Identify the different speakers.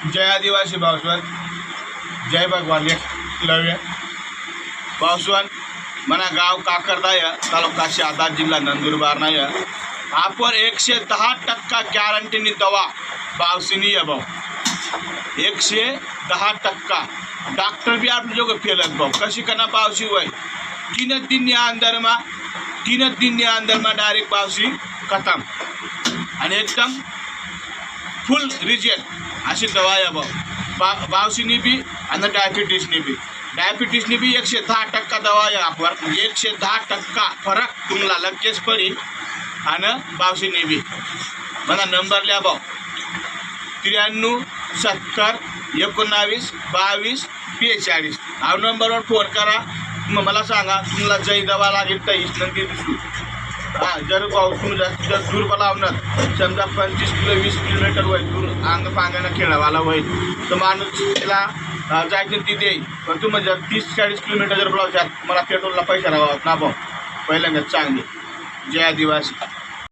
Speaker 1: जय आदिवासी भावस्वन, जय भगवान एकलव्य भावस्वन. मना गाव काकरदाय तालुका शहादा जिल्हा नंदुरबार नाही. आपण 110% गॅरंटीनी दवा बावसिनी भाऊ 110%. डॉक्टर भी आप लोग फेलत भाऊ कशी करना पावसी हुई 3 दिन के अंदर में डायरेक्ट पावसी खत्म आणि एकदम फुल रिजल्ट अशी दवा आहे भाऊ. बावसीनी भी आणि डायबिटीसनी भी 110% दवा आहे. आपण 110% फरक तुम्हाला लगेच पडेल. आणि बावसीनी भी मला नंबर लिहा भाऊ 93 70 19 22 42. हा नंबरवर फोन करा. मग मला सांगा तुम्हाला जय दवा लागेल तर नंदी दिसू. हां जर भाऊ तुम्ही जर दूर बोलावणार समजा 25 किलो 20 किलोमीटर होईल दूर अंग पांगानं खेळावाला होईल तर माणूस त्याला जायचं तिथे येईल. पण तुम्ही जर 30-40 किलोमीटर जर बोलावशात मला पेट्रोलला पैसा लावा ना भाऊ पहिल्यांदा चांगली. जय आदिवासी.